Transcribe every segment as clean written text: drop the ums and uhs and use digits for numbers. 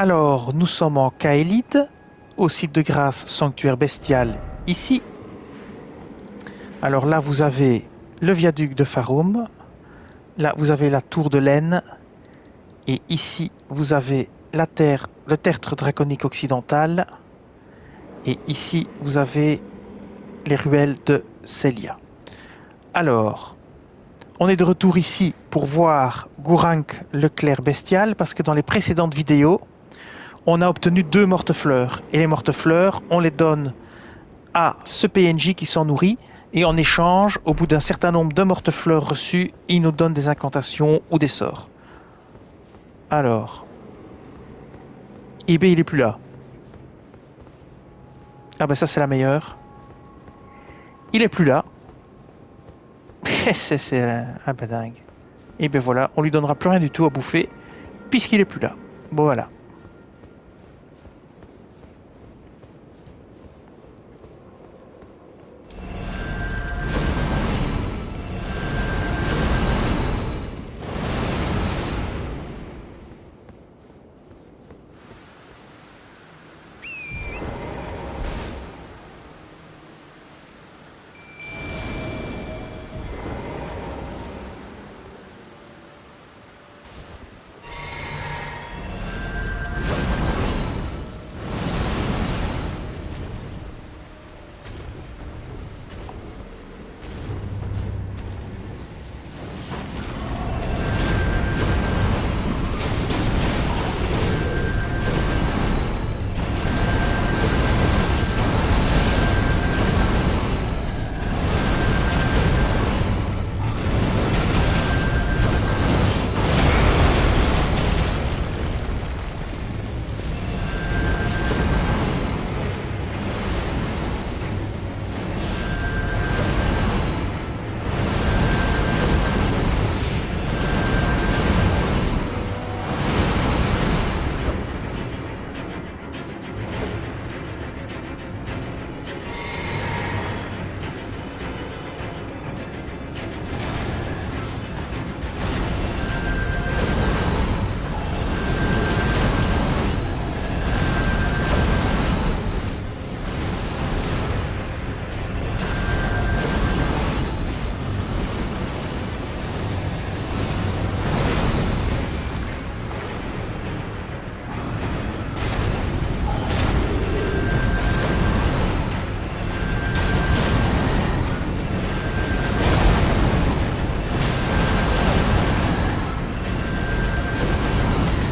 Alors, nous sommes en Kaélide, au site de grâce Sanctuaire Bestial, ici. Alors là, vous avez le viaduc de Farum, là, vous avez la tour de l'Aisne, et ici, vous avez le tertre draconique occidental, et ici, vous avez les ruelles de Célia. Alors, on est de retour ici pour voir Gourank le clerc bestial, parce que dans les précédentes vidéos, on a obtenu 2 morte-fleurs. Et les morte-fleurs, on les donne à ce PNJ qui s'en nourrit. Et en échange, au bout d'un certain nombre de morte-fleurs reçues, il nous donne des incantations ou des sorts. Alors. eBay, il est plus là. Ah ben ça, c'est la meilleure. Il est plus là. c'est un peu dingue. Et ben voilà, on lui donnera plus rien du tout à bouffer, puisqu'il est plus là. Bon voilà.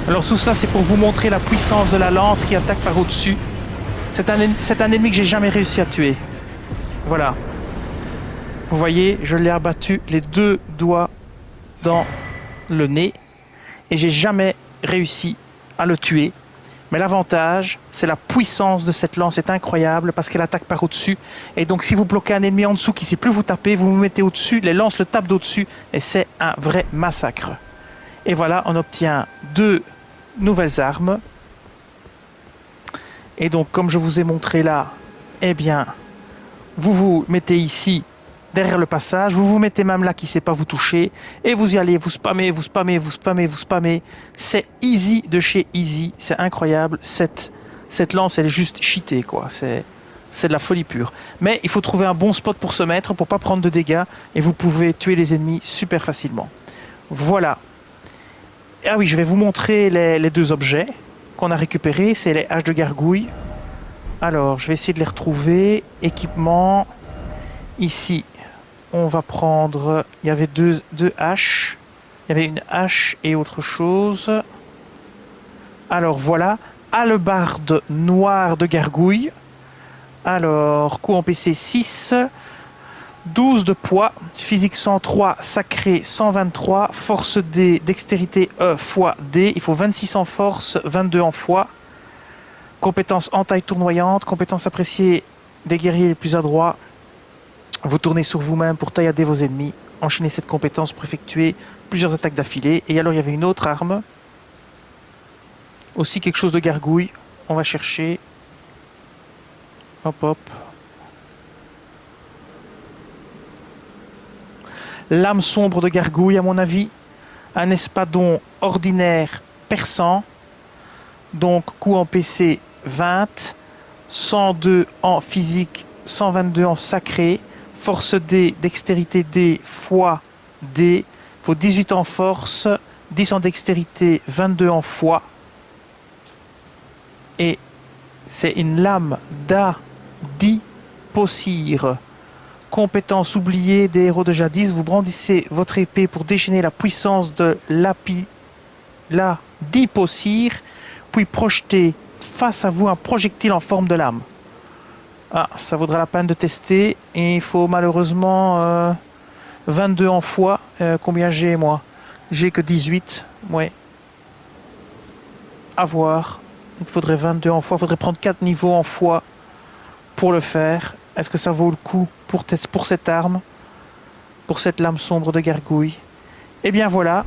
Alors tout ça, c'est pour vous montrer la puissance de la lance qui attaque par au-dessus. C'est un ennemi que j'ai jamais réussi à tuer. Voilà. Vous voyez, je l'ai abattu les 2 doigts dans le nez et j'ai jamais réussi à le tuer. Mais l'avantage, c'est la puissance de cette lance est incroyable parce qu'elle attaque par au-dessus. Et donc si vous bloquez un ennemi en dessous qui ne sait plus vous taper, vous vous mettez au-dessus, les lances le tapent d'au-dessus et c'est un vrai massacre. Et voilà, on obtient 2 nouvelles armes. Et donc comme je vous ai montré là, eh bien, vous vous mettez ici derrière le passage, vous vous mettez même là qui ne sait pas vous toucher, et vous y allez, vous spammez, vous spammez, vous spammez, vous spammez. C'est easy de chez easy, c'est incroyable. Cette lance, elle est juste cheatée, quoi. C'est de la folie pure. Mais il faut trouver un bon spot pour se mettre, pour pas prendre de dégâts, et vous pouvez tuer les ennemis super facilement. Voilà. Ah oui, je vais vous montrer les 2 objets qu'on a récupérés, c'est les haches de gargouille. Alors, je vais essayer de les retrouver. Équipement. Ici, on va prendre... Il y avait deux haches. Il y avait une hache et autre chose. Alors, voilà. Hallebarde noire de gargouille. Alors, coup en PC 6. 12 de poids. Physique 103. Sacré 123. Force D. Dextérité E fois D. Il faut 26 en force, 22 en foi. Compétence entaille tournoyante. Compétence appréciée des guerriers les plus adroits. Vous tournez sur vous-même pour taillader vos ennemis. Enchaînez cette compétence pour effectuer plusieurs attaques d'affilée. Et alors il y avait une autre arme. Aussi quelque chose de gargouille. On va chercher. Hop hop. Lame sombre de gargouille à mon avis. Un espadon ordinaire perçant. Donc coup en PC 20, 102 en physique, 122 en sacré, force D, dextérité D, foi D, faut 18 en force, 10 en dextérité, 22 en foi. Et c'est une lame d'Adipocire. Compétence oubliée des héros de jadis, vous brandissez votre épée pour déchaîner la puissance de l'Adipocire, puis projeter face à vous un projectile en forme de lame. Ah, ça vaudrait la peine de tester. Et il faut malheureusement 22 en foi. Combien j'ai moi? J'ai que 18. Ouais. À voir. Il faudrait 22 en foi. Il faudrait prendre 4 niveaux en foi pour le faire. Est-ce que ça vaut le coup pour cette arme? Pour cette lame sombre de gargouille? Et bien voilà.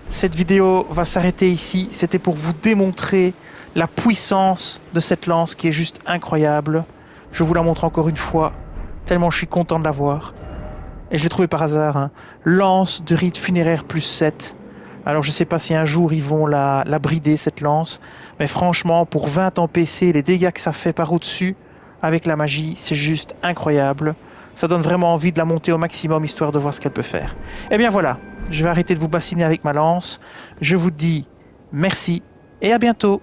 Cette vidéo va s'arrêter ici. C'était pour vous démontrer la puissance de cette lance qui est juste incroyable. Je vous la montre encore une fois, tellement je suis content de l'avoir. Et je l'ai trouvé par hasard. Hein. Lance de rite funéraire plus 7. Alors je sais pas si un jour ils vont la brider cette lance. Mais franchement, pour 20 en PC, les dégâts que ça fait par au-dessus, avec la magie, c'est juste incroyable. Ça donne vraiment envie de la monter au maximum, histoire de voir ce qu'elle peut faire. Et bien voilà, je vais arrêter de vous bassiner avec ma lance. Je vous dis merci et à bientôt.